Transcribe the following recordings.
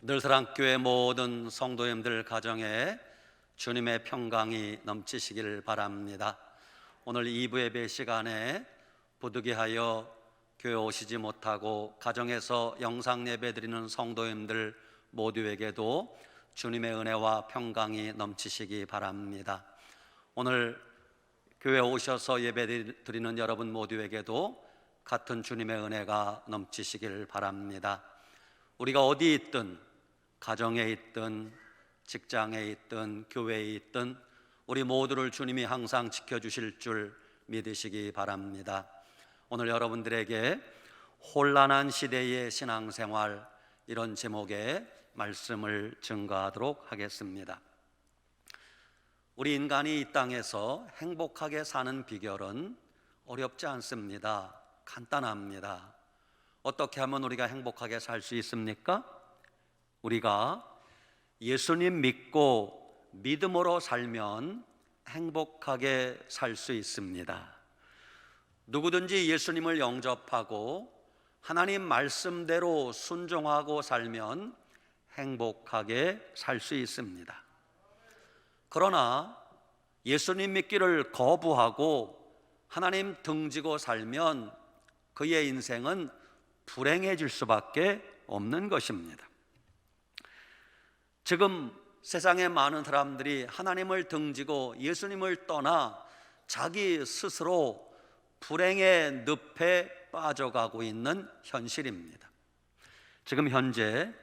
늘사랑교회 모든 성도님들 가정에 주님의 평강이 넘치시길 바랍니다. 오늘 2부 예배 시간에 부득이하여 교회 오시지 못하고 가정에서 영상 예배 드리는 성도님들 모두에게도 주님의 은혜와 평강이 넘치시기 바랍니다. 오늘 교회 오셔서 예배 드리는 여러분 모두에게도 같은 주님의 은혜가 넘치시길 바랍니다. 우리가 어디 있든, 가정에 있든 직장에 있든 교회에 있든 우리 모두를 주님이 항상 지켜주실 줄 믿으시기 바랍니다. 오늘 여러분들에게 혼란한 시대의 신앙생활, 이런 제목의 말씀을 증거하도록 하겠습니다. 우리 인간이 이 땅에서 행복하게 사는 비결은 어렵지 않습니다. 간단합니다. 어떻게 하면 우리가 행복하게 살 수 있습니까? 우리가 예수님 믿고 믿음으로 살면 행복하게 살 수 있습니다. 누구든지 예수님을 영접하고 하나님 말씀대로 순종하고 살면 행복하게 살 수 있습니다. 그러나 예수님 믿기를 거부하고 하나님 등지고 살면 그의 인생은 불행해질 수밖에 없는 것입니다. 지금 세상에 많은 사람들이 하나님을 등지고 예수님을 떠나 자기 스스로 불행의 늪에 빠져가고 있는 현실입니다. 지금 현재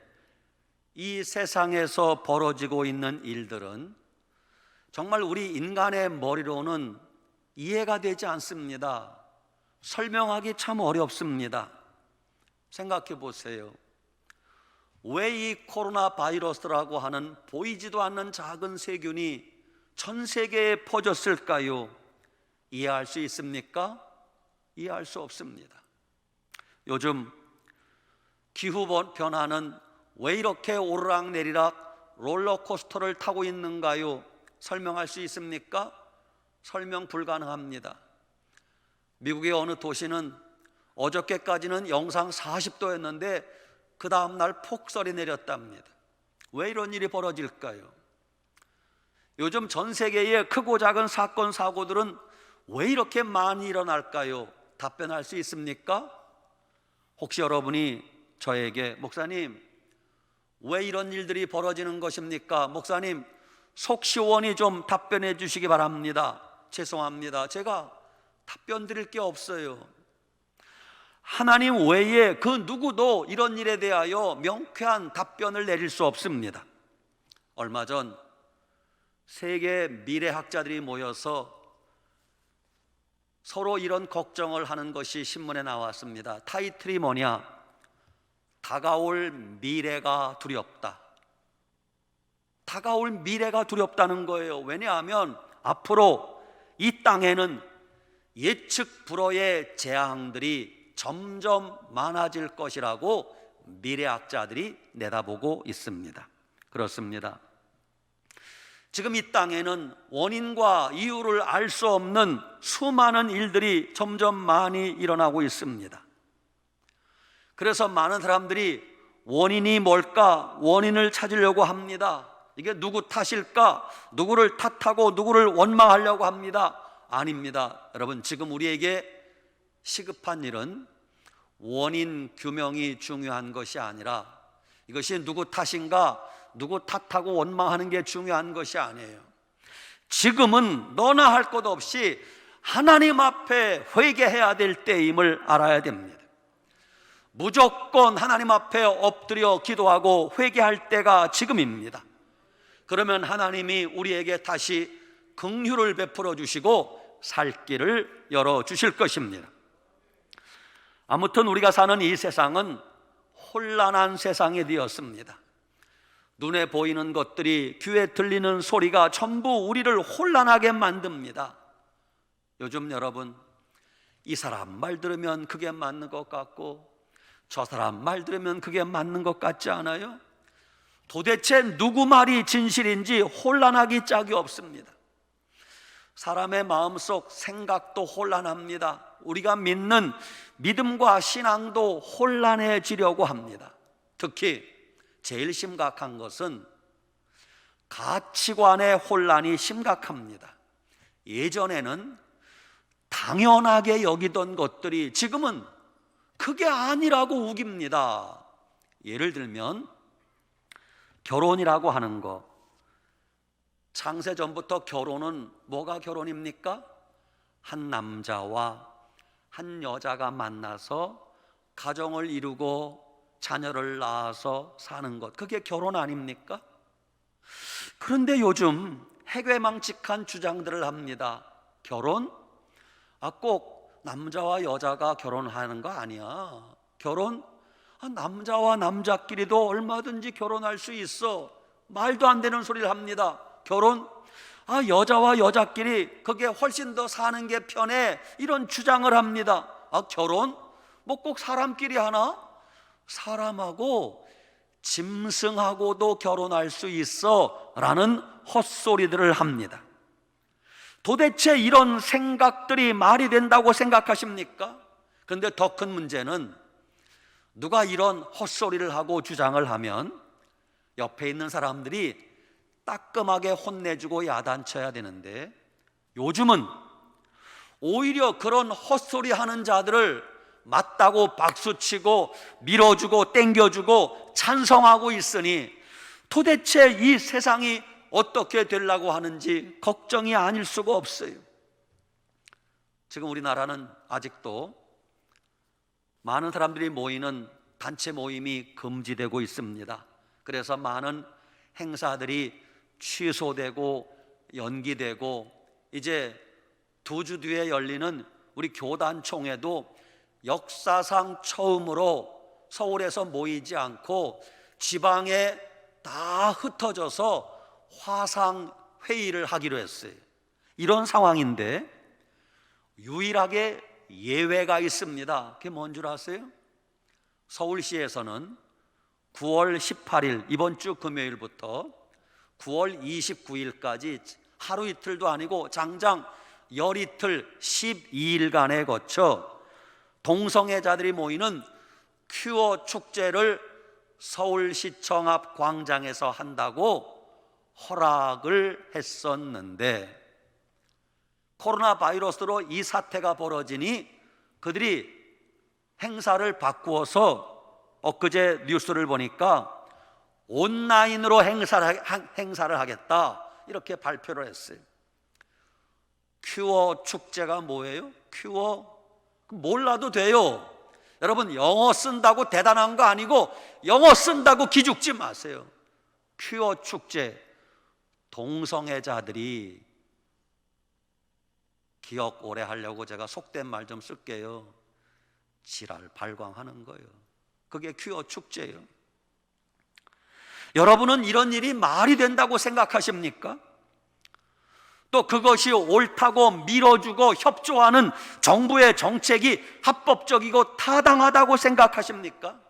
이 세상에서 벌어지고 있는 일들은 정말 우리 인간의 머리로는 이해가 되지 않습니다. 설명하기 참 어렵습니다. 생각해 보세요. 왜 이 코로나 바이러스라고 하는 보이지도 않는 작은 세균이 전 세계에 퍼졌을까요? 이해할 수 있습니까? 이해할 수 없습니다. 요즘 기후 변화는 왜 이렇게 오르락내리락 롤러코스터를 타고 있는가요? 설명할 수 있습니까? 설명 불가능합니다. 미국의 어느 도시는 어저께까지는 영상 40도였는데 그 다음날 폭설이 내렸답니다. 왜 이런 일이 벌어질까요? 요즘 전 세계의 크고 작은 사건 사고들은 왜 이렇게 많이 일어날까요? 답변할 수 있습니까? 혹시 여러분이 저에게 목사님, 왜 이런 일들이 벌어지는 것입니까? 목사님, 속 시원히 좀 답변해 주시기 바랍니다. 죄송합니다. 제가 답변 드릴 게 없어요. 하나님 외에 그 누구도 이런 일에 대하여 명쾌한 답변을 내릴 수 없습니다. 얼마 전 세계 미래학자들이 모여서 서로 이런 걱정을 하는 것이 신문에 나왔습니다. 타이틀이 뭐냐? 다가올 미래가 두렵다. 다가올 미래가 두렵다는 거예요. 왜냐하면 앞으로 이 땅에는 예측 불허의 재앙들이 점점 많아질 것이라고 미래학자들이 내다보고 있습니다. 그렇습니다. 지금 이 땅에는 원인과 이유를 알 수 없는 수많은 일들이 점점 많이 일어나고 있습니다. 그래서 많은 사람들이 원인이 뭘까? 원인을 찾으려고 합니다. 이게 누구 탓일까? 누구를 탓하고 누구를 원망하려고 합니다. 아닙니다. 여러분, 지금 우리에게 시급한 일은 원인 규명이 중요한 것이 아니라 이것이 누구 탓인가, 누구 탓하고 원망하는 게 중요한 것이 아니에요. 지금은 너나 할 것 없이 하나님 앞에 회개해야 될 때임을 알아야 됩니다. 무조건 하나님 앞에 엎드려 기도하고 회개할 때가 지금입니다. 그러면 하나님이 우리에게 다시 긍휼을 베풀어 주시고 살 길을 열어 주실 것입니다. 아무튼 우리가 사는 이 세상은 혼란한 세상이 되었습니다. 눈에 보이는 것들이, 귀에 들리는 소리가 전부 우리를 혼란하게 만듭니다. 요즘 여러분, 이 사람 말 들으면 그게 맞는 것 같고 저 사람 말 들으면 그게 맞는 것 같지 않아요? 도대체 누구 말이 진실인지 혼란하기 짝이 없습니다. 사람의 마음속 생각도 혼란합니다. 우리가 믿는 믿음과 신앙도 혼란해지려고 합니다. 특히 제일 심각한 것은 가치관의 혼란이 심각합니다. 예전에는 당연하게 여기던 것들이 지금은 그게 아니라고 우깁니다. 예를 들면 결혼이라고 하는 거, 창세전부터 결혼은 뭐가 결혼입니까? 한 남자와 한 여자가 만나서 가정을 이루고 자녀를 낳아서 사는 것, 그게 결혼 아닙니까? 그런데 요즘 해괴망측한 주장들을 합니다. 결혼? 꼭 남자와 여자가 결혼하는 거 아니야. 결혼? 남자와 남자끼리도 얼마든지 결혼할 수 있어. 말도 안 되는 소리를 합니다. 결혼? 여자와 여자끼리 그게 훨씬 더 사는 게 편해. 이런 주장을 합니다. 결혼? 뭐 꼭 사람끼리 하나? 사람하고 짐승하고도 결혼할 수 있어 라는 헛소리들을 합니다. 도대체 이런 생각들이 말이 된다고 생각하십니까? 그런데 더 큰 문제는 누가 이런 헛소리를 하고 주장을 하면 옆에 있는 사람들이 따끔하게 혼내주고 야단쳐야 되는데, 요즘은 오히려 그런 헛소리 하는 자들을 맞다고 박수치고 밀어주고 땡겨주고 찬성하고 있으니 도대체 이 세상이 어떻게 되려고 하는지 걱정이 아닐 수가 없어요. 지금 우리나라는 아직도 많은 사람들이 모이는 단체 모임이 금지되고 있습니다. 그래서 많은 행사들이 취소되고 연기되고, 이제 2주 뒤에 열리는 우리 교단총회도 역사상 처음으로 서울에서 모이지 않고 지방에 다 흩어져서 화상 회의를 하기로 했어요. 이런 상황인데 유일하게 예외가 있습니다. 그게 뭔 줄 아세요? 서울시에서는 9월 18일 이번 주 금요일부터 9월 29일까지 하루 이틀도 아니고 장장 열이틀 12일간에 거쳐 동성애자들이 모이는 퀴어 축제를 서울시청 앞 광장에서 한다고 허락을 했었는데, 코로나 바이러스로 이 사태가 벌어지니 그들이 행사를 바꾸어서 엊그제 뉴스를 보니까 온라인으로 행사를 하겠다 이렇게 발표를 했어요. 퀴어 축제가 뭐예요? 퀴어? 몰라도 돼요. 여러분, 영어 쓴다고 대단한 거 아니고 영어 쓴다고 기죽지 마세요. 퀴어 축제, 동성애자들이, 기억 오래 하려고 제가 속된 말 좀 쓸게요, 지랄 발광하는 거예요. 그게 퀴어 축제예요. 여러분은 이런 일이 말이 된다고 생각하십니까? 또 그것이 옳다고 밀어주고 협조하는 정부의 정책이 합법적이고 타당하다고 생각하십니까?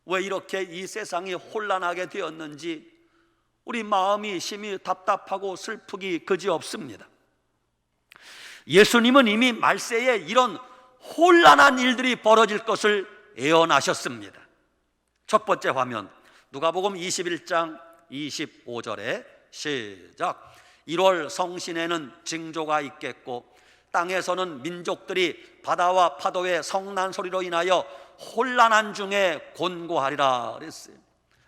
왜 이렇게 이 세상이 혼란하게 되었는지 우리 마음이 심히 답답하고 슬프기 그지없습니다. 예수님은 이미 말세에 이런 혼란한 일들이 벌어질 것을 예언하셨습니다. 첫 번째 화면, 누가복음 21장 25절에 시작. 1월 성신에는 징조가 있겠고 땅에서는 민족들이 바다와 파도의 성난 소리로 인하여 혼란한 중에 곤고하리라 그랬어요.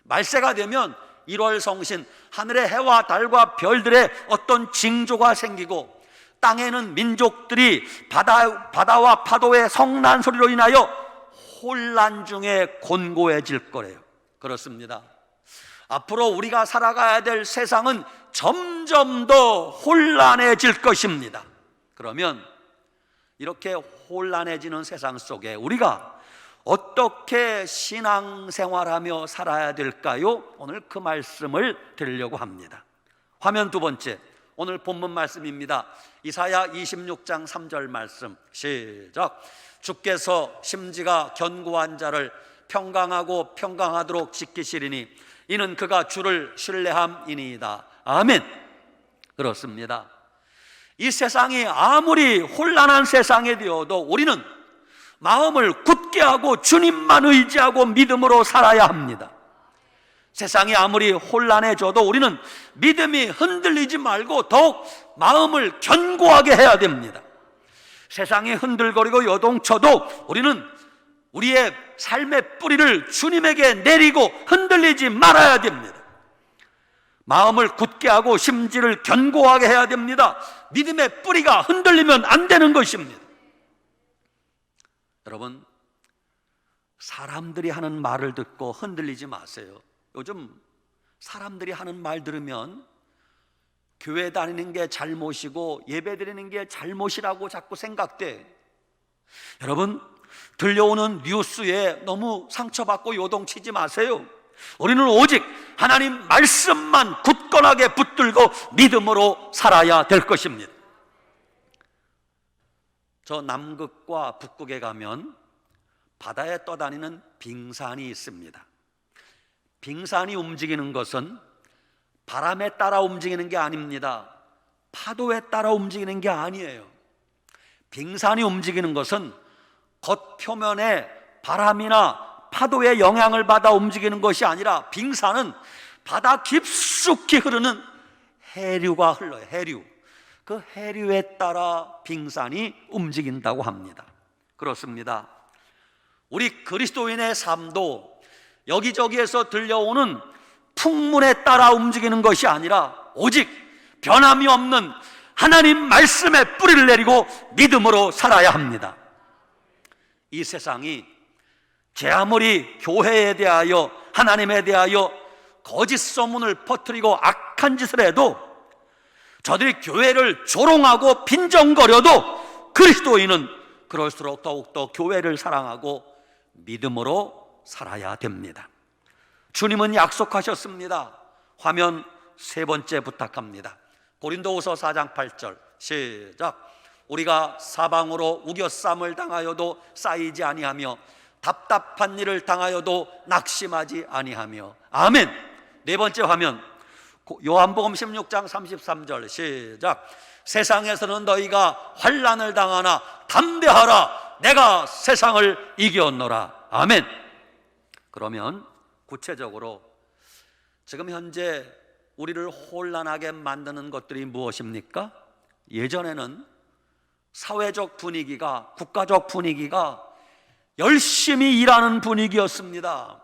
말세가 되면 1월 성신, 하늘의 해와 달과 별들의 어떤 징조가 생기고 땅에는 민족들이 바다와 파도의 성난 소리로 인하여 혼란 중에 곤고해질 거래요. 그렇습니다. 앞으로 우리가 살아가야 될 세상은 점점 더 혼란해질 것입니다. 그러면 이렇게 혼란해지는 세상 속에 우리가 어떻게 신앙생활하며 살아야 될까요? 오늘 그 말씀을 드리려고 합니다. 화면 두 번째, 오늘 본문 말씀입니다. 이사야 26장 3절 말씀 시작. 주께서 심지가 견고한 자를 평강하고 평강하도록 지키시리니 이는 그가 주를 신뢰함이니이다. 아멘. 그렇습니다. 이 세상이 아무리 혼란한 세상이 되어도 우리는 마음을 굳게 하고 주님만 의지하고 믿음으로 살아야 합니다. 세상이 아무리 혼란해져도 우리는 믿음이 흔들리지 말고 더욱 마음을 견고하게 해야 됩니다. 세상이 흔들거리고 요동쳐도 우리는 우리의 삶의 뿌리를 주님에게 내리고 흔들리지 말아야 됩니다. 마음을 굳게 하고 심지를 견고하게 해야 됩니다. 믿음의 뿌리가 흔들리면 안 되는 것입니다. 여러분, 사람들이 하는 말을 듣고 흔들리지 마세요. 요즘 사람들이 하는 말 들으면 교회 다니는 게 잘못이고 예배 드리는 게 잘못이라고 자꾸 생각돼. 여러분, 들려오는 뉴스에 너무 상처받고 요동치지 마세요. 우리는 오직 하나님 말씀만 굳건하게 붙들고 믿음으로 살아야 될 것입니다. 저 남극과 북극에 가면 바다에 떠다니는 빙산이 있습니다. 빙산이 움직이는 것은 바람에 따라 움직이는 게 아닙니다. 파도에 따라 움직이는 게 아니에요. 빙산이 움직이는 것은 겉표면에 바람이나 파도의 영향을 받아 움직이는 것이 아니라 빙산은 바다 깊숙이 흐르는 해류가 흘러요. 해류. 그 해류에 따라 빙산이 움직인다고 합니다. 그렇습니다. 우리 그리스도인의 삶도 여기저기에서 들려오는 풍문에 따라 움직이는 것이 아니라 오직 변함이 없는 하나님 말씀에 뿌리를 내리고 믿음으로 살아야 합니다. 이 세상이 제 아무리 교회에 대하여 하나님에 대하여 거짓 소문을 퍼뜨리고 악한 짓을 해도 저들이 교회를 조롱하고 빈정거려도 그리스도인은 그럴수록 더욱더 교회를 사랑하고 믿음으로 살아야 됩니다. 주님은 약속하셨습니다. 화면 세 번째 부탁합니다. 고린도후서 4장 8절 시작. 우리가 사방으로 우겨쌈을 당하여도 쌓이지 아니하며 답답한 일을 당하여도 낙심하지 아니하며. 아멘. 네 번째 화면 요한복음 16장 33절 시작. 세상에서는 너희가 환난을 당하나 담대하라, 내가 세상을 이겼노라. 아멘. 그러면 구체적으로 지금 현재 우리를 혼란하게 만드는 것들이 무엇입니까? 예전에는 사회적 분위기가, 국가적 분위기가 열심히 일하는 분위기였습니다.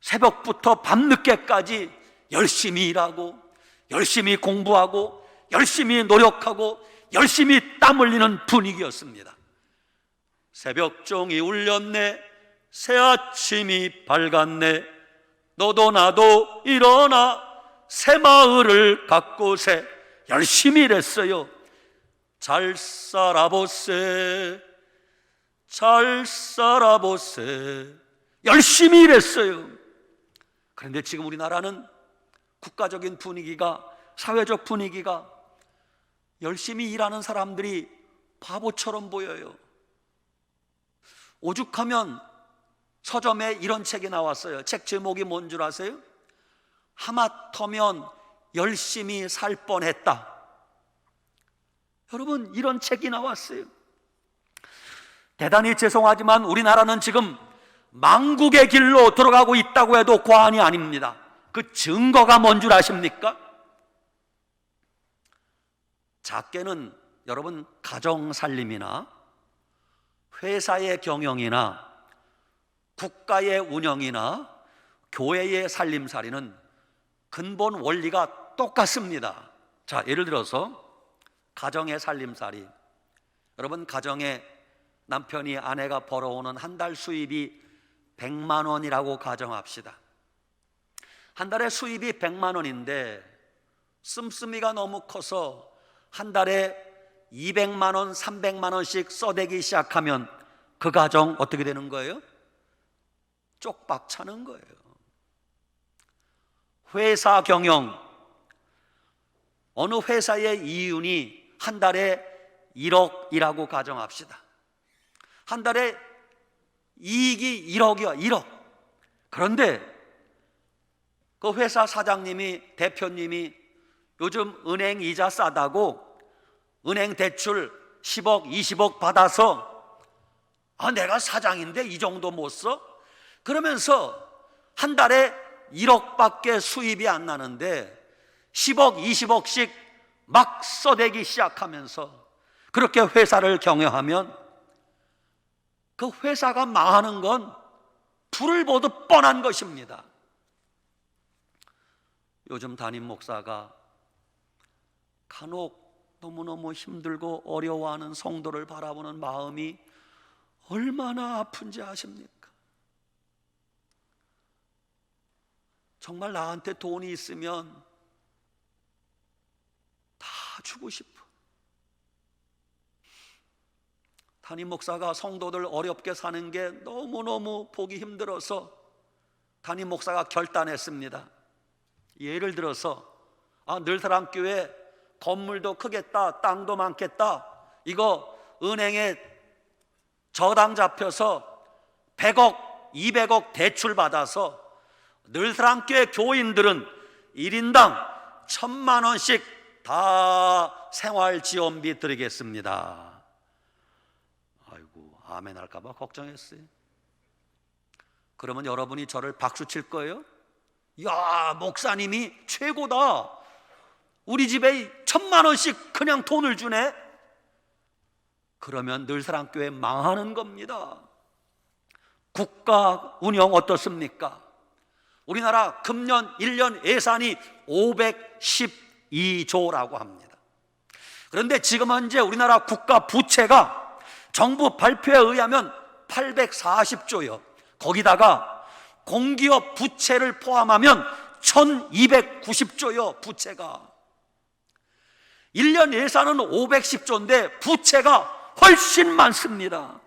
새벽부터 밤늦게까지 열심히 일하고 열심히 공부하고 열심히 노력하고 열심히 땀 흘리는 분위기였습니다. 새벽종이 울렸네, 새아침이 밝았네, 너도 나도 일어나 새마을을 가꾸세. 열심히 일했어요. 잘 살아보세, 잘 살아보세. 열심히 일했어요. 그런데 지금 우리나라는 국가적인 분위기가, 사회적 분위기가 열심히 일하는 사람들이 바보처럼 보여요. 오죽하면 서점에 이런 책이 나왔어요. 책 제목이 뭔 줄 아세요? 하마터면 열심히 살 뻔했다. 여러분, 이런 책이 나왔어요. 대단히 죄송하지만 우리나라는 지금 망국의 길로 들어가고 있다고 해도 과언이 아닙니다. 그 증거가 뭔 줄 아십니까? 작게는 여러분 가정살림이나 회사의 경영이나 국가의 운영이나 교회의 살림살이는 근본 원리가 똑같습니다. 자, 예를 들어서 가정의 살림살이, 여러분 가정에 남편이 아내가 벌어오는 한 달 수입이 100만 원이라고 가정합시다. 한 달에 수입이 100만 원인데 씀씀이가 너무 커서 한 달에 200만 원, 300만 원씩 써대기 시작하면 그 가정 어떻게 되는 거예요? 쪽박 차는 거예요. 회사 경영, 어느 회사의 이윤이 한 달에 1억이라고 가정합시다. 한 달에 이익이 1억이야, 1억. 그런데 그 회사 사장님이, 대표님이 요즘 은행 이자 싸다고 은행 대출 10억, 20억 받아서 내가 사장인데 이 정도 못 써? 그러면서 한 달에 1억밖에 수입이 안 나는데 10억, 20억씩 막 써대기 시작하면서 그렇게 회사를 경영하면 그 회사가 망하는 건 불을 보듯 뻔한 것입니다. 요즘 담임 목사가 간혹 너무너무 힘들고 어려워하는 성도를 바라보는 마음이 얼마나 아픈지 아십니까? 정말 나한테 돈이 있으면 다 주고 싶어. 담임 목사가 성도들 어렵게 사는 게 너무너무 보기 힘들어서 담임 목사가 결단했습니다. 예를 들어서 늘사랑교회 건물도 크겠다, 땅도 많겠다, 이거 은행에 저당 잡혀서 100억, 200억 대출 받아서 늘사랑교회 교인들은 1인당 1,000만 원씩 다 생활지원비 드리겠습니다. 아이고, 아멘 할까봐 걱정했어요. 그러면 여러분이 저를 박수 칠 거예요? 야, 목사님이 최고다, 우리 집에 1,000만 원씩 그냥 돈을 주네? 그러면 늘사랑교회 망하는 겁니다. 국가 운영 어떻습니까? 우리나라 금년 1년 예산이 512조라고 합니다. 그런데 지금 현재 우리나라 국가 부채가 정부 발표에 의하면 840조요. 거기다가 공기업 부채를 포함하면 1290조요. 부채가 1년 예산은 510조인데 부채가 훨씬 많습니다.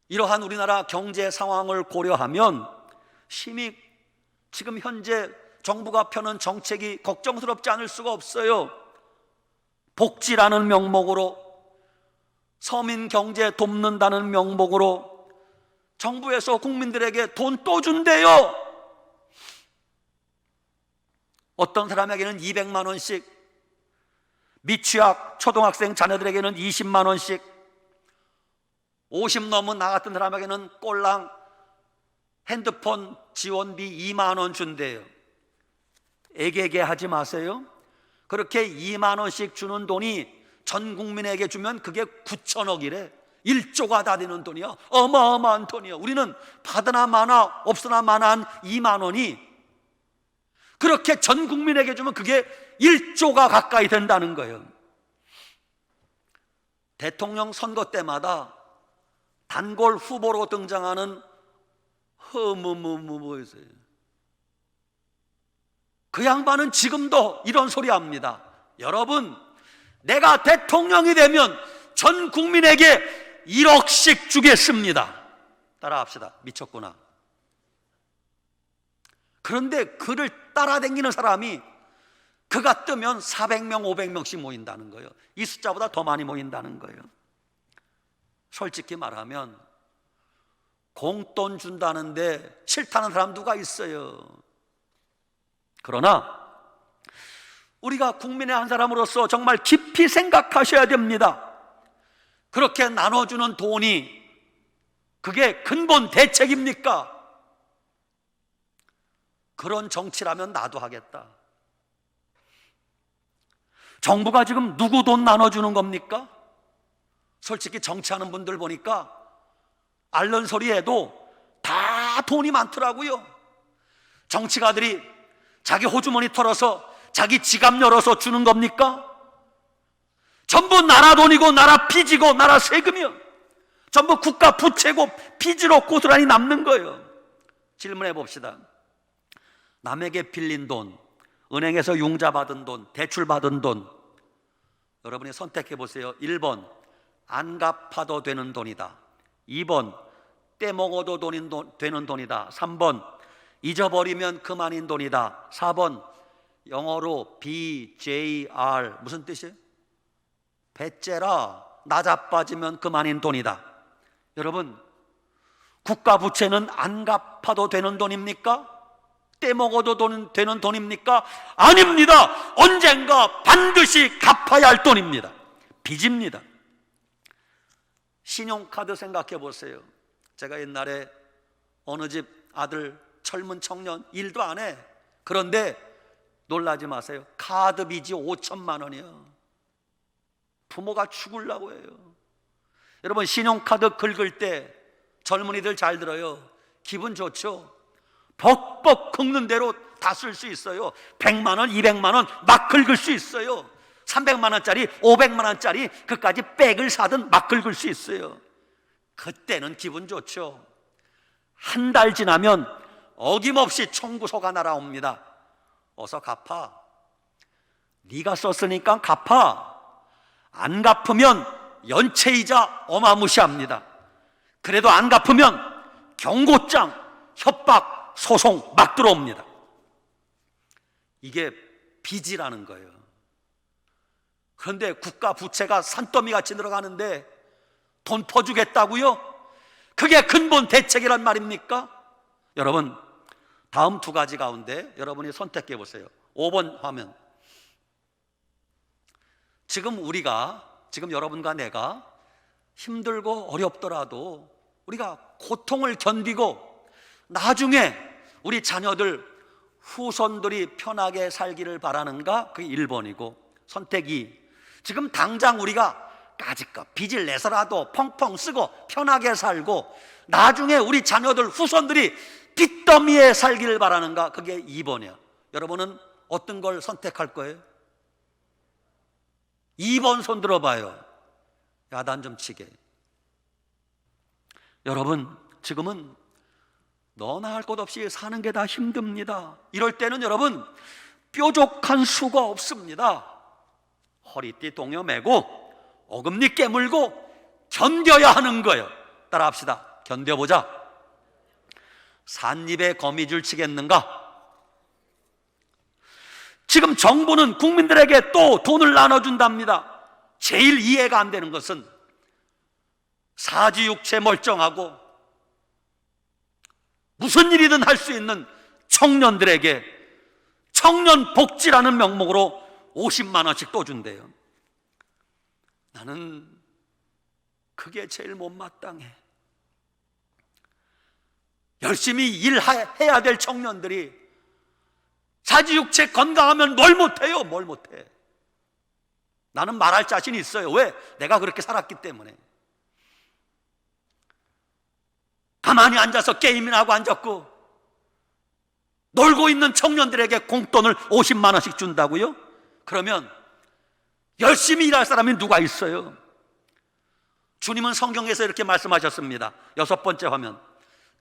이러한 우리나라 경제 상황을 고려하면 심히 지금 현재 정부가 펴는 정책이 걱정스럽지 않을 수가 없어요. 복지라는 명목으로, 서민 경제 돕는다는 명목으로 정부에서 국민들에게 돈 또 준대요. 어떤 사람에게는 200만 원씩, 미취학 초등학생 자녀들에게는 20만 원씩, 50 넘은 나 같은 사람에게는 꼴랑 핸드폰 지원비 2만 원 준대요. 애개게 하지 마세요. 그렇게 2만 원씩 주는 돈이 전 국민에게 주면 그게 9천억이래. 1조가 다 되는 돈이야. 어마어마한 돈이야. 우리는 받으나 마나 없으나 마나한 2만 원이 그렇게 전 국민에게 주면 그게 1조가 가까이 된다는 거예요. 대통령 선거 때마다 단골 후보로 등장하는 뭐였어요? 그 양반은 지금도 이런 소리 합니다. 여러분, 내가 대통령이 되면 전 국민에게 1억씩 주겠습니다. 따라합시다. 미쳤구나. 그런데 그를 따라다니는 사람이 그가 뜨면 400명, 500명씩 모인다는 거예요. 이 숫자보다 더 많이 모인다는 거예요. 솔직히 말하면 공돈 준다는데 싫다는 사람 누가 있어요? 그러나 우리가 국민의 한 사람으로서 정말 깊이 생각하셔야 됩니다. 그렇게 나눠주는 돈이 그게 근본 대책입니까? 그런 정치라면 나도 하겠다. 정부가 지금 누구 돈 나눠주는 겁니까? 솔직히 정치하는 분들 보니까 앓는 소리 해도 다 돈이 많더라고요. 정치가들이 자기 호주머니 털어서 자기 지갑 열어서 주는 겁니까? 전부 나라 돈이고 나라 빚이고 나라 세금이요. 전부 국가 부채고 빚으로 고스란히 남는 거예요. 질문해 봅시다. 남에게 빌린 돈, 은행에서 융자 받은 돈, 대출 받은 돈, 여러분이 선택해 보세요. 1번 안 갚아도 되는 돈이다. 2번 떼먹어도 되는 돈이다. 3번 잊어버리면 그만인 돈이다. 4번 영어로 BJR 무슨 뜻이에요? 배째라, 나자빠지면 그만인 돈이다. 여러분, 국가 부채는 안 갚아도 되는 돈입니까? 떼먹어도 되는 돈입니까? 아닙니다. 언젠가 반드시 갚아야 할 돈입니다. 빚입니다. 신용카드 생각해 보세요. 제가 옛날에 어느 집 아들 젊은 청년 일도 안 해. 그런데 놀라지 마세요. 카드 빚이 5천만 원이요. 부모가 죽으려고 해요. 여러분, 신용카드 긁을 때 젊은이들 잘 들어요. 기분 좋죠? 벅벅 긁는 대로 다 쓸 수 있어요. 100만 원, 200만 원 막 긁을 수 있어요. 300만 원짜리, 500만 원짜리 그까지 백을 사든 막 긁을 수 있어요. 그때는 기분 좋죠. 한 달 지나면 어김없이 청구서가 날아옵니다. 어서 갚아. 네가 썼으니까 갚아. 안 갚으면 연체이자 어마무시합니다. 그래도 안 갚으면 경고장, 협박, 소송 막 들어옵니다. 이게 빚이라는 거예요. 그런데 국가 부채가 산더미같이 늘어가는데 돈 퍼주겠다고요? 그게 근본 대책이란 말입니까? 여러분, 다음 두 가지 가운데 여러분이 선택해 보세요. 5번 화면. 지금 여러분과 내가 힘들고 어렵더라도 우리가 고통을 견디고 나중에 우리 자녀들, 후손들이 편하게 살기를 바라는가? 그게 1번이고, 선택 2. 지금 당장 우리가 까짓것 빚을 내서라도 펑펑 쓰고 편하게 살고 나중에 우리 자녀들, 후손들이 빚더미에 살기를 바라는가? 그게 2번이야. 여러분은 어떤 걸 선택할 거예요? 2번 손 들어봐요. 야단 좀 치게. 여러분, 지금은 너나 할 것 없이 사는 게 다 힘듭니다. 이럴 때는 여러분, 뾰족한 수가 없습니다. 허리띠 동여매고 어금니 깨물고 견뎌야 하는 거예요. 따라합시다. 견뎌보자. 삿입에 거미줄 치겠는가? 지금 정부는 국민들에게 또 돈을 나눠준답니다. 제일 이해가 안 되는 것은 사지육체 멀쩡하고 무슨 일이든 할 수 있는 청년들에게 청년복지라는 명목으로 50만 원씩 또 준대요. 나는 그게 제일 못마땅해. 열심히 일해야 될 청년들이 사지육체 건강하면 뭘 못해요? 뭘 못해? 나는 말할 자신이 있어요. 왜? 내가 그렇게 살았기 때문에. 가만히 앉아서 게임이나 하고 앉았고 놀고 있는 청년들에게 공돈을 50만 원씩 준다고요? 그러면 열심히 일할 사람이 누가 있어요? 주님은 성경에서 이렇게 말씀하셨습니다. 6번째 화면.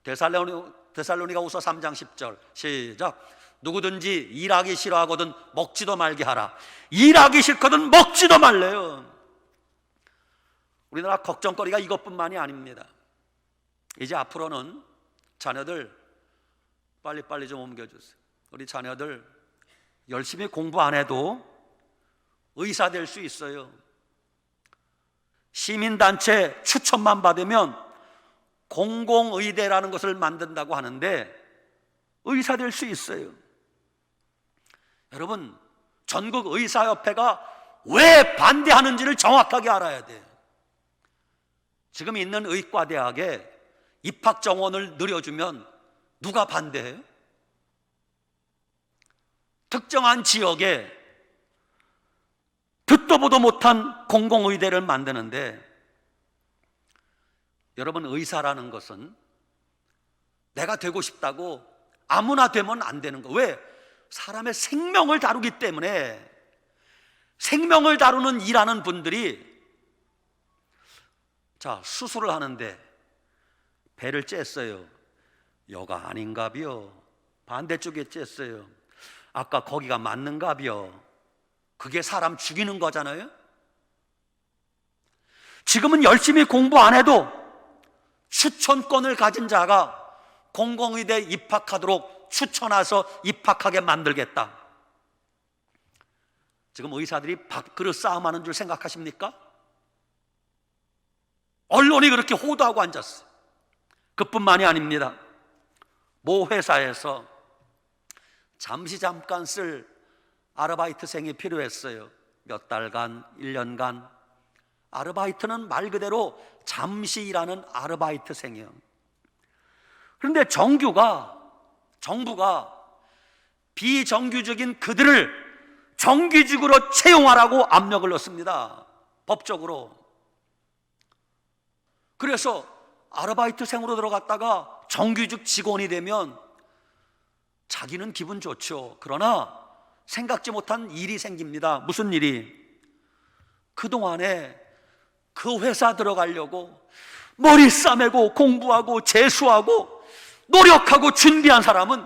데살로니가후서 3장 10절 시작. 누구든지 일하기 싫어하거든 먹지도 말게 하라. 일하기 싫거든 먹지도 말래요. 우리나라 걱정거리가 이것뿐만이 아닙니다. 이제 앞으로는 자녀들 빨리빨리 좀 옮겨주세요. 우리 자녀들 열심히 공부 안 해도 의사 될 수 있어요. 시민단체 추천만 받으면 공공의대라는 것을 만든다고 하는데 의사 될 수 있어요. 여러분, 전국 의사협회가 왜 반대하는지를 정확하게 알아야 돼요. 지금 있는 의과대학에 입학 정원을 늘려주면 누가 반대해요? 특정한 지역에 듣도 보도 못한 공공의대를 만드는데, 여러분, 의사라는 것은 내가 되고 싶다고 아무나 되면 안 되는 거. 왜? 사람의 생명을 다루기 때문에. 생명을 다루는 일하는 분들이 자, 수술을 하는데 배를 쬐어요. 여가 아닌가비요? 반대쪽에 쬐어요. 아까 거기가 맞는가비요? 그게 사람 죽이는 거잖아요. 지금은 열심히 공부 안 해도 추천권을 가진 자가 공공의대 입학하도록 추천해서 입학하게 만들겠다. 지금 의사들이 밥그릇 싸움하는 줄 생각하십니까? 언론이 그렇게 호도하고 앉았어요. 그뿐만이 아닙니다. 모 회사에서 잠깐 쓸 아르바이트생이 필요했어요. 몇 달간, 1년간. 아르바이트는 말 그대로 잠시 일하는 아르바이트생이요. 그런데 정규가 정부가 비정규직인 그들을 정규직으로 채용하라고 압력을 넣습니다. 법적으로. 그래서 아르바이트생으로 들어갔다가 정규직 직원이 되면 자기는 기분 좋죠. 그러나 생각지 못한 일이 생깁니다. 무슨 일이? 그동안에 그 회사 들어가려고 머리 싸매고 공부하고 재수하고 노력하고 준비한 사람은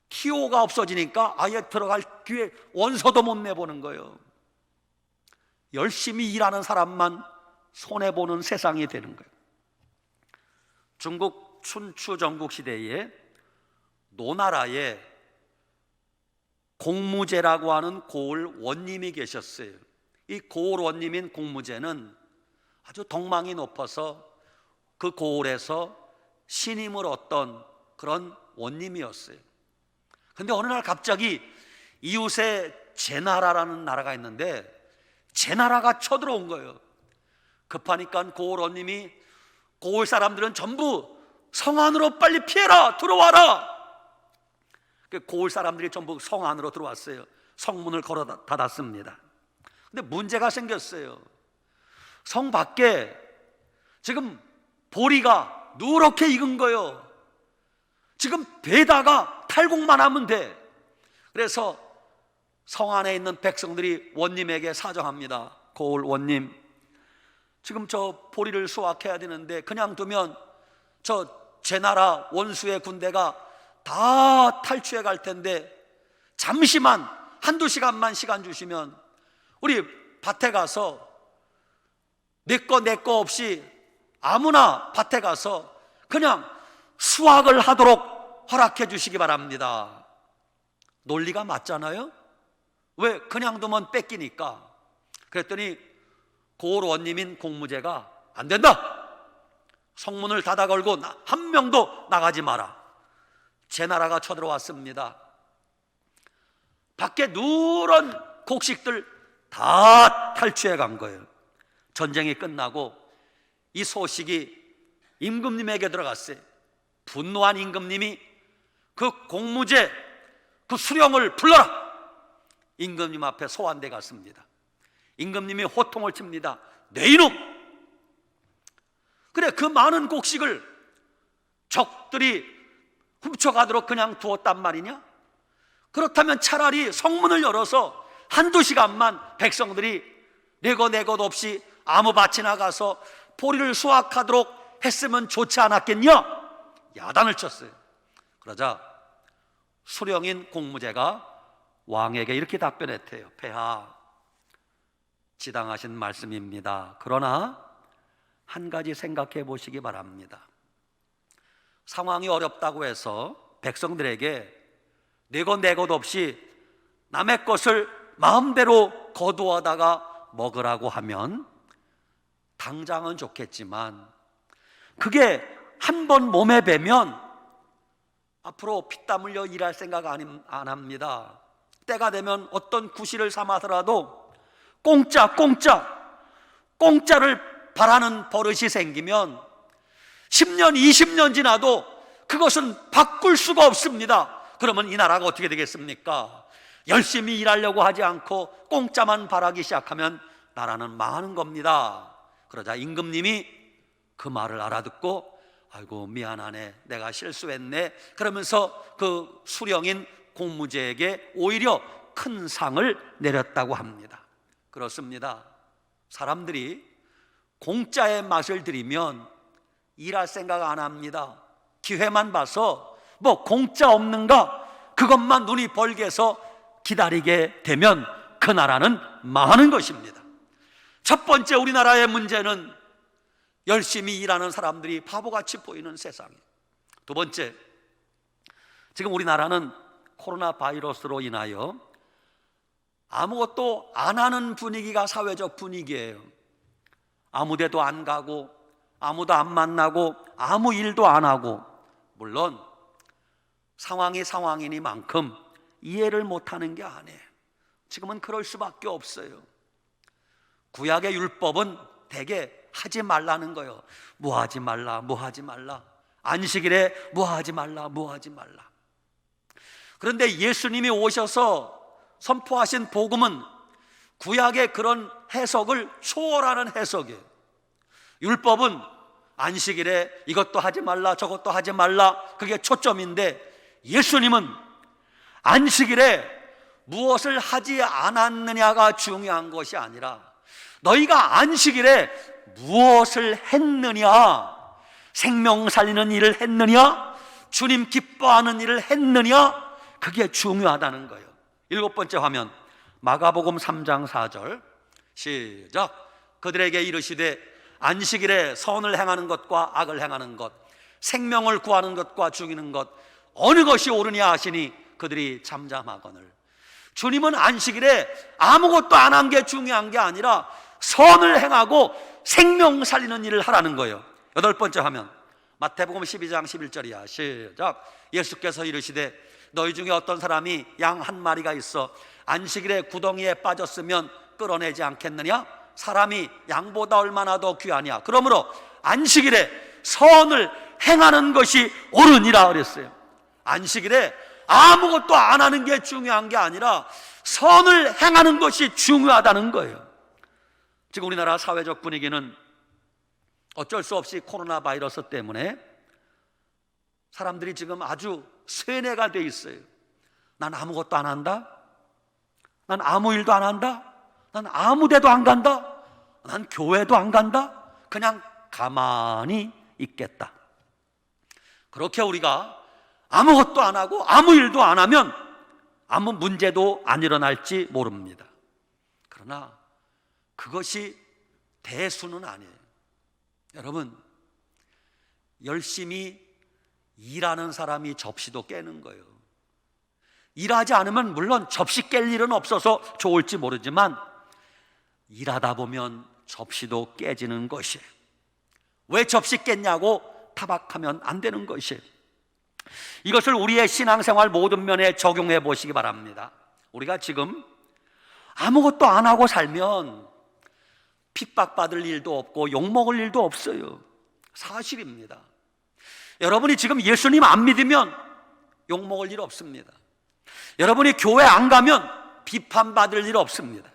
기호가 없어지니까 아예 들어갈 기회 원서도 못 내보는 거예요. 열심히 일하는 사람만 손해보는 세상이 되는 거예요. 중국 춘추 전국 시대에 노나라에 공무제라고 하는 고을 원님이 계셨어요. 이 고을 원님인 공무제는 아주 덕망이 높아서 그 고을에서 신임을 얻던 그런 원님이었어요. 근데 어느 날 갑자기 이웃에 제나라라는 나라가 있는데 제나라가 쳐들어온 거예요. 급하니까 고을 원님이 고을 사람들은 전부 성 안으로 빨리 피해라, 들어와라. 고을 사람들이 전부 성 안으로 들어왔어요. 성문을 걸어 닫았습니다. 근데 문제가 생겼어요. 성 밖에 지금 보리가 누렇게 익은 거예요. 지금 베다가 탈곡만 하면 돼. 그래서 성 안에 있는 백성들이 원님에게 사정합니다. 고을 원님, 지금 저 보리를 수확해야 되는데 그냥 두면 저 제나라 원수의 군대가 다 탈취해 갈 텐데 잠시만 한두 시간만 시간 주시면 우리 밭에 가서 내 거 없이 아무나 밭에 가서 그냥 수확을 하도록 허락해 주시기 바랍니다. 논리가 맞잖아요? 왜? 그냥 두면 뺏기니까. 그랬더니 고을 원님인 공무제가 안 된다. 성문을 닫아 걸고 한 명도 나가지 마라. 제나라가 쳐들어왔습니다. 밖에 누런 곡식들 다 탈취해 간 거예요. 전쟁이 끝나고 이 소식이 임금님에게 들어갔어요. 분노한 임금님이 그 공무제, 그 수령을 불러라. 임금님 앞에 소환돼 갔습니다. 임금님이 호통을 칩니다. 내 이놈! 그래, 그 많은 곡식을 적들이 훔쳐가도록 그냥 두었단 말이냐? 그렇다면 차라리 성문을 열어서 한두 시간만 백성들이 내 것 없이 아무 밭이나 가서 보리를 수확하도록 했으면 좋지 않았겠냐? 야단을 쳤어요. 그러자 수령인 공무제가 왕에게 이렇게 답변했대요. 폐하, 지당하신 말씀입니다. 그러나 한 가지 생각해 보시기 바랍니다. 상황이 어렵다고 해서 백성들에게 내 것 없이 남의 것을 마음대로 거두어다가 먹으라고 하면 당장은 좋겠지만 그게 한 번 몸에 배면 앞으로 피땀 흘려 일할 생각 안 합니다. 때가 되면 어떤 구실을 삼아서라도 공짜를 바라는 버릇이 생기면 10년, 20년 지나도 그것은 바꿀 수가 없습니다. 그러면 이 나라가 어떻게 되겠습니까? 열심히 일하려고 하지 않고 공짜만 바라기 시작하면 나라는 망하는 겁니다. 그러자 임금님이 그 말을 알아듣고 아이고 미안하네, 내가 실수했네 그러면서 그 수령인 공무제에게 오히려 큰 상을 내렸다고 합니다. 그렇습니다. 사람들이 공짜의 맛을 들이면 일할 생각 안 합니다. 기회만 봐서 뭐 공짜 없는가 그것만 눈이 벌게 해서 기다리게 되면 그 나라는 망하는 것입니다. 첫 번째 우리나라의 문제는 열심히 일하는 사람들이 바보같이 보이는 세상이에요. 두 번째, 지금 우리나라는 코로나 바이러스로 인하여 아무것도 안 하는 분위기가 사회적 분위기예요. 아무 데도 안 가고 아무도 안 만나고 아무 일도 안 하고, 물론 상황이 상황이니만큼 이해를 못하는 게 아니에요. 지금은 그럴 수밖에 없어요. 구약의 율법은 대개 하지 말라는 거예요. 뭐 하지 말라, 뭐 하지 말라. 안식일에 뭐 하지 말라, 뭐 하지 말라. 그런데 예수님이 오셔서 선포하신 복음은 구약의 그런 해석을 초월하는 해석이에요. 율법은 안식일에 이것도 하지 말라 저것도 하지 말라, 그게 초점인데 예수님은 안식일에 무엇을 하지 않았느냐가 중요한 것이 아니라 너희가 안식일에 무엇을 했느냐, 생명 살리는 일을 했느냐, 주님 기뻐하는 일을 했느냐, 그게 중요하다는 거예요. 7번째 화면, 마가복음 3장 4절 시작. 그들에게 이르시되 안식일에 선을 행하는 것과 악을 행하는 것, 생명을 구하는 것과 죽이는 것 어느 것이 옳으냐 하시니 그들이 잠잠하거늘. 주님은 안식일에 아무것도 안 한 게 중요한 게 아니라 선을 행하고 생명 살리는 일을 하라는 거예요. 8번째 화면, 마태복음 12장 11절이야. 시작. 예수께서 이르시되 너희 중에 어떤 사람이 양 한 마리가 있어 안식일에 구덩이에 빠졌으면 끌어내지 않겠느냐? 사람이 양보다 얼마나 더 귀하냐? 그러므로 안식일에 선을 행하는 것이 옳으니라 그랬어요. 안식일에 아무것도 안 하는 게 중요한 게 아니라 선을 행하는 것이 중요하다는 거예요. 지금 우리나라 사회적 분위기는 어쩔 수 없이 코로나 바이러스 때문에 사람들이 지금 아주 쇠뇌가 돼 있어요. 난 아무것도 안 한다, 난 아무 일도 안 한다, 난 아무 데도 안 간다, 난 교회도 안 간다, 그냥 가만히 있겠다. 그렇게 우리가 아무것도 안 하고 아무 일도 안 하면 아무 문제도 안 일어날지 모릅니다. 그러나 그것이 대수는 아니에요. 여러분, 열심히 일하는 사람이 접시도 깨는 거예요. 일하지 않으면 물론 접시 깰 일은 없어서 좋을지 모르지만 일하다 보면 접시도 깨지는 것이에요. 왜 접시 깼냐고 타박하면 안 되는 것이에요. 이것을 우리의 신앙생활 모든 면에 적용해 보시기 바랍니다. 우리가 지금 아무것도 안 하고 살면 핍박받을 일도 없고 욕먹을 일도 없어요. 사실입니다. 여러분이 지금 예수님 안 믿으면 욕먹을 일 없습니다. 여러분이 교회 안 가면 비판받을 일 없습니다.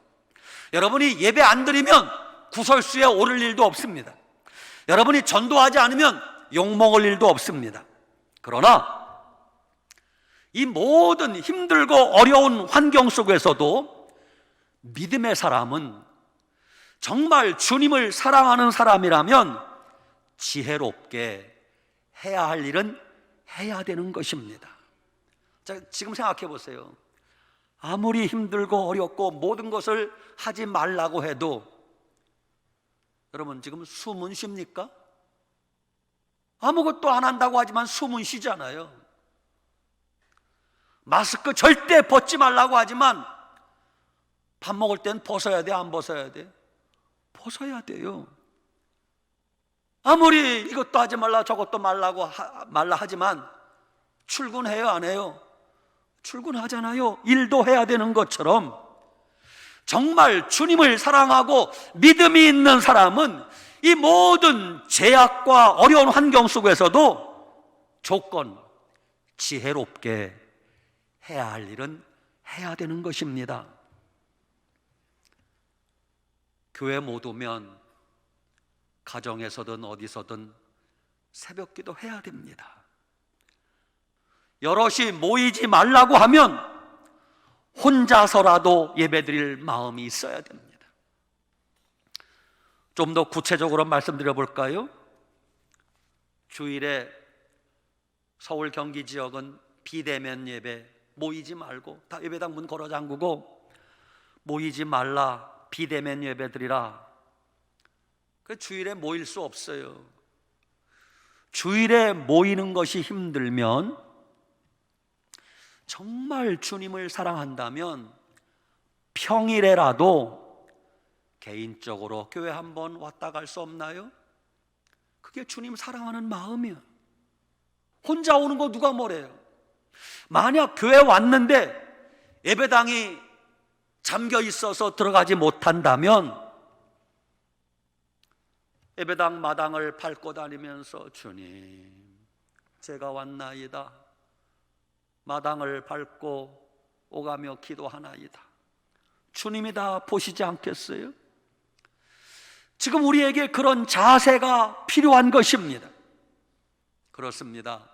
여러분이 예배 안 드리면 구설수에 오를 일도 없습니다. 여러분이 전도하지 않으면 욕먹을 일도 없습니다. 그러나 이 모든 힘들고 어려운 환경 속에서도 믿음의 사람은 정말 주님을 사랑하는 사람이라면 지혜롭게 해야 할 일은 해야 되는 것입니다. 자, 지금 생각해 보세요. 아무리 힘들고 어렵고 모든 것을 하지 말라고 해도 여러분 지금 숨은 쉽니까? 아무것도 안 한다고 하지만 숨은 쉬잖아요. 마스크 절대 벗지 말라고 하지만 밥 먹을 땐 벗어야 돼, 안 벗어야 돼? 벗어야 돼요. 아무리 이것도 하지 말라 저것도 말라 하지만 출근해요, 안 해요? 출근하잖아요. 일도 해야 되는 것처럼 정말 주님을 사랑하고 믿음이 있는 사람은 이 모든 제약과 어려운 환경 속에서도 조건, 지혜롭게 해야 할 일은 해야 되는 것입니다. 교회 못 오면 가정에서든 어디서든 새벽기도 해야 됩니다. 여럿이 모이지 말라고 하면 혼자서라도 예배드릴 마음이 있어야 됩니다. 좀 더 구체적으로 말씀드려 볼까요? 주일에 서울 경기 지역은 비대면 예배 모이지 말고 다 예배당 문 걸어 잠그고 모이지 말라, 비대면 예배 드리라. 그 주일에 모일 수 없어요. 주일에 모이는 것이 힘들면 정말 주님을 사랑한다면 평일에라도 개인적으로 교회 한번 왔다 갈 수 없나요? 그게 주님 사랑하는 마음이에요. 혼자 오는 거 누가 뭐래요? 만약 교회 왔는데 예배당이 잠겨 있어서 들어가지 못한다면 예배당 마당을 밟고 다니면서 주님, 제가 왔나이다. 마당을 밟고 오가며 기도하나이다. 주님이 다 보시지 않겠어요? 지금 우리에게 그런 자세가 필요한 것입니다. 그렇습니다.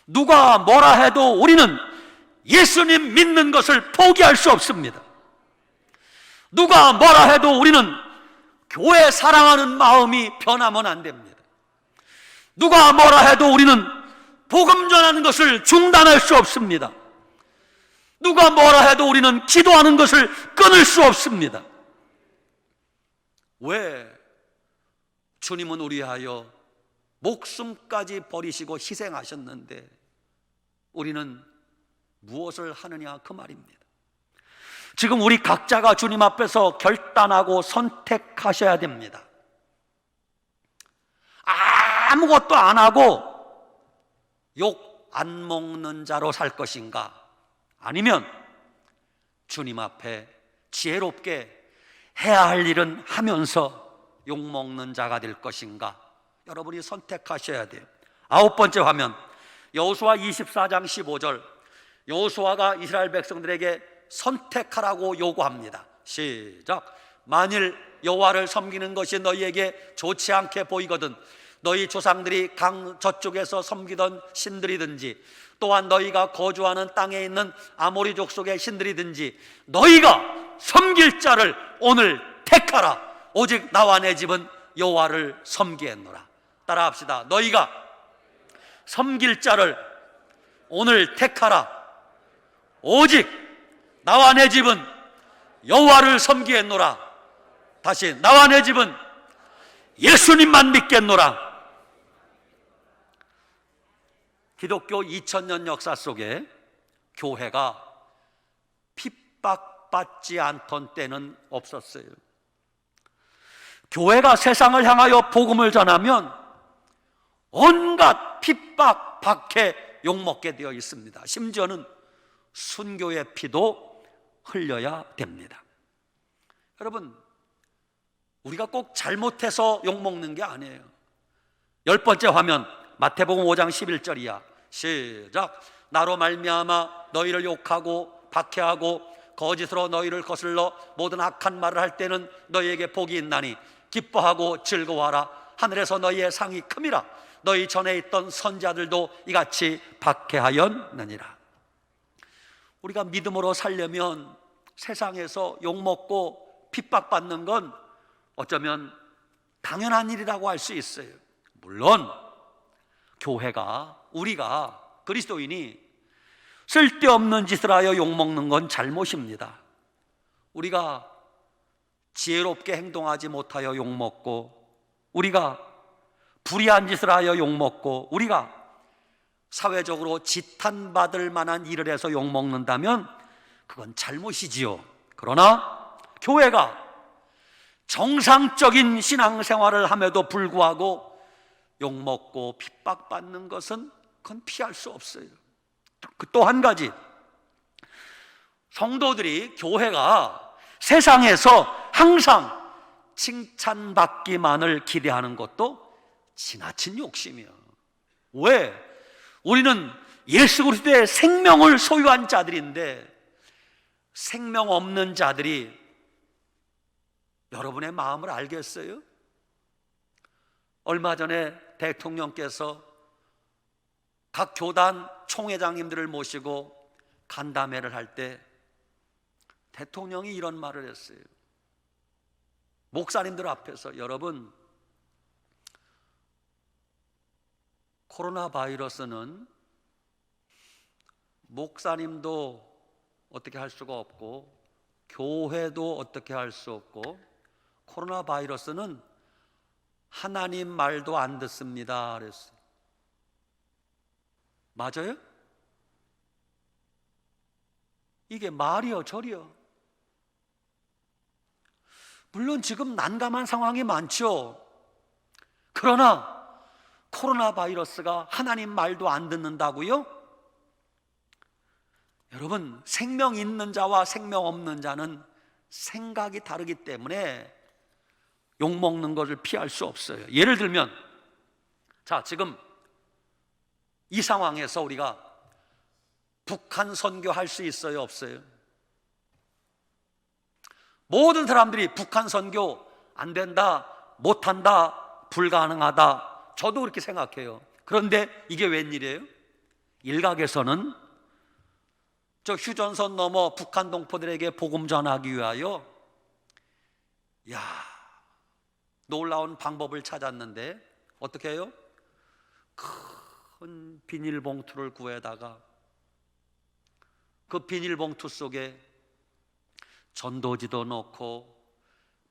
누가 뭐라 해도 우리는 예수님 믿는 것을 포기할 수 없습니다. 누가 뭐라 해도 우리는 교회 사랑하는 마음이 변하면 안 됩니다. 누가 뭐라 해도 우리는 복음 전하는 것을 중단할 수 없습니다. 누가 뭐라 해도 우리는 기도하는 것을 끊을 수 없습니다. 왜? 주님은 우리 위하여 목숨까지 버리시고 희생하셨는데 우리는 무엇을 하느냐 그 말입니다. 지금 우리 각자가 주님 앞에서 결단하고 선택하셔야 됩니다. 아무것도 안 하고 욕 안 먹는 자로 살 것인가, 아니면 주님 앞에 지혜롭게 해야 할 일은 하면서 욕 먹는 자가 될 것인가, 여러분이 선택하셔야 돼요. 9번째 화면, 여호수아 24장 15절. 여호수아가 이스라엘 백성들에게 선택하라고 요구합니다. 시작. 만일 여호와를 섬기는 것이 너희에게 좋지 않게 보이거든 너희 조상들이 강 저쪽에서 섬기던 신들이든지 또한 너희가 거주하는 땅에 있는 아모리 족속의 신들이든지 너희가 섬길 자를 오늘 택하라. 오직 나와 내 집은 여호와를 섬기겠노라. 따라합시다. 너희가 섬길 자를 오늘 택하라. 오직 나와 내 집은 여호와를 섬기겠노라. 다시, 나와 내 집은 예수님만 믿겠노라. 기독교 2000년 역사 속에 교회가 핍박받지 않던 때는 없었어요. 교회가 세상을 향하여 복음을 전하면 온갖 핍박, 박해, 욕먹게 되어 있습니다. 심지어는 순교의 피도 흘려야 됩니다. 여러분, 우리가 꼭 잘못해서 욕먹는 게 아니에요. 10번째 화면, 마태복음 5장 11절이야. 시작. 나로 말미암아 너희를 욕하고 박해하고 거짓으로 너희를 거슬러 모든 악한 말을 할 때는 너희에게 복이 있나니 기뻐하고 즐거워하라. 하늘에서 너희의 상이 큼이라. 너희 전에 있던 선자들도 이같이 박해하였느니라. 우리가 믿음으로 살려면 세상에서 욕먹고 핍박받는 건 어쩌면 당연한 일이라고 할 수 있어요. 물론 교회가, 우리가 그리스도인이 쓸데없는 짓을 하여 욕먹는 건 잘못입니다. 우리가 지혜롭게 행동하지 못하여 욕먹고, 우리가 불의한 짓을 하여 욕먹고, 우리가 사회적으로 지탄받을 만한 일을 해서 욕먹는다면 그건 잘못이지요. 그러나 교회가 정상적인 신앙생활을 함에도 불구하고 욕먹고 핍박받는 것은 그건 피할 수 없어요. 또 한 가지, 성도들이, 교회가 세상에서 항상 칭찬받기만을 기대하는 것도 지나친 욕심이에요. 왜? 우리는 예수 그리스도의 생명을 소유한 자들인데 생명 없는 자들이 여러분의 마음을 알겠어요? 얼마 전에 대통령께서 각 교단 총회장님들을 모시고 간담회를 할 때 대통령이 이런 말을 했어요. 목사님들 앞에서, 여러분, 코로나 바이러스는 목사님도 어떻게 할 수가 없고 교회도 어떻게 할 수 없고 코로나 바이러스는 하나님 말도 안 듣습니다 그랬어요. 맞아요? 이게 말이요 절이요? 물론 지금 난감한 상황이 많죠. 그러나 코로나 바이러스가 하나님 말도 안 듣는다고요? 여러분, 생명 있는 자와 생명 없는 자는 생각이 다르기 때문에 욕먹는 것을 피할 수 없어요. 예를 들면, 자, 지금 이 상황에서 우리가 북한 선교할 수 있어요, 없어요? 모든 사람들이 북한 선교 안 된다, 못한다, 불가능하다, 저도 그렇게 생각해요. 그런데 이게 웬일이에요? 일각에서는 저 휴전선 넘어 북한 동포들에게 복음 전하기 위하여 놀라운 방법을 찾았는데 어떻게 해요? 큰 비닐봉투를 구해다가 그 비닐봉투 속에 전도지도 넣고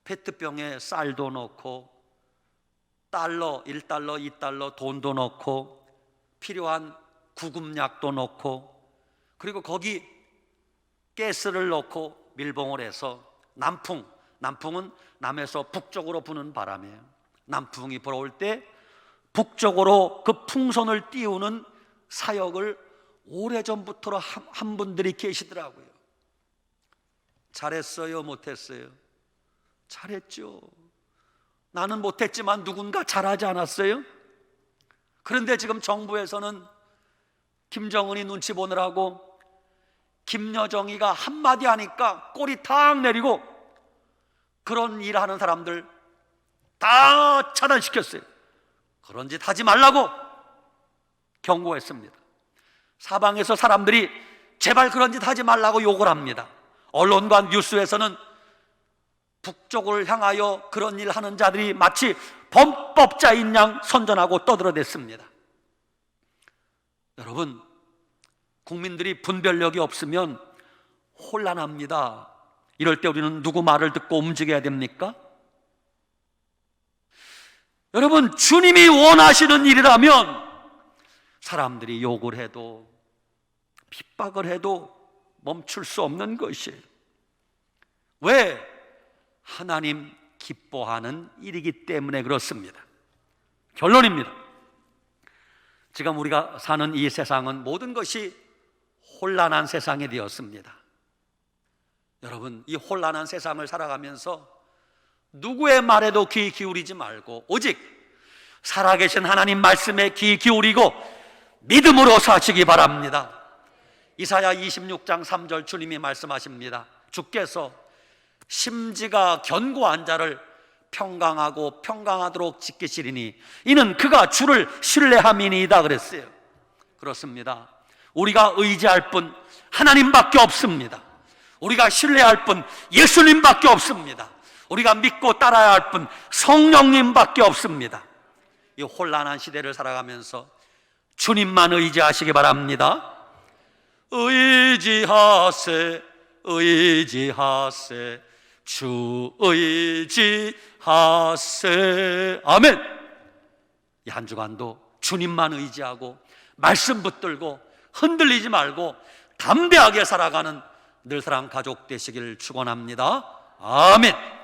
페트병에 쌀도 넣고 달러, 1달러, 2달러 돈도 넣고 필요한 구급약도 넣고 그리고 거기 가스를 넣고 밀봉을 해서 남풍은 남에서 북쪽으로 부는 바람이에요. 남풍이 불어올 때 북쪽으로 그 풍선을 띄우는 사역을 오래전부터 한 분들이 계시더라고요. 잘했어요, 못했어요? 잘했죠. 나는 못했지만 누군가 잘하지 않았어요? 그런데 지금 정부에서는 김정은이 눈치 보느라고 김여정이가 한마디 하니까 꼬리 탁 내리고 그런 일하는 사람들 다 차단시켰어요. 그런 짓 하지 말라고 경고했습니다. 사방에서 사람들이 제발 그런 짓 하지 말라고 욕을 합니다. 언론과 뉴스에서는 북쪽을 향하여 그런 일 하는 자들이 마치 범법자인 양 선전하고 떠들어댔습니다. 여러분, 국민들이 분별력이 없으면 혼란합니다. 이럴 때 우리는 누구 말을 듣고 움직여야 됩니까? 여러분, 주님이 원하시는 일이라면 사람들이 욕을 해도 핍박을 해도 멈출 수 없는 것이에요. 왜? 하나님 기뻐하는 일이기 때문에 그렇습니다. 결론입니다. 지금 우리가 사는 이 세상은 모든 것이 혼란한 세상이 되었습니다. 여러분, 이 혼란한 세상을 살아가면서 누구의 말에도 귀 기울이지 말고 오직 살아계신 하나님 말씀에 귀 기울이고 믿음으로 사시기 바랍니다. 이사야 26장 3절 주님이 말씀하십니다. 주께서 심지가 견고한 자를 평강하고 평강하도록 지키시리니 이는 그가 주를 신뢰함이니이다 그랬어요. 그렇습니다. 우리가 의지할 분 하나님밖에 없습니다. 우리가 신뢰할 분 예수님밖에 없습니다. 우리가 믿고 따라야 할 분 성령님밖에 없습니다. 이 혼란한 시대를 살아가면서 주님만 의지하시기 바랍니다. 의지하세, 의지하세, 주 의지하세. 아멘. 이 한 주간도 주님만 의지하고 말씀 붙들고 흔들리지 말고 담대하게 살아가는 늘사랑 가족 되시길 축원합니다. 아멘.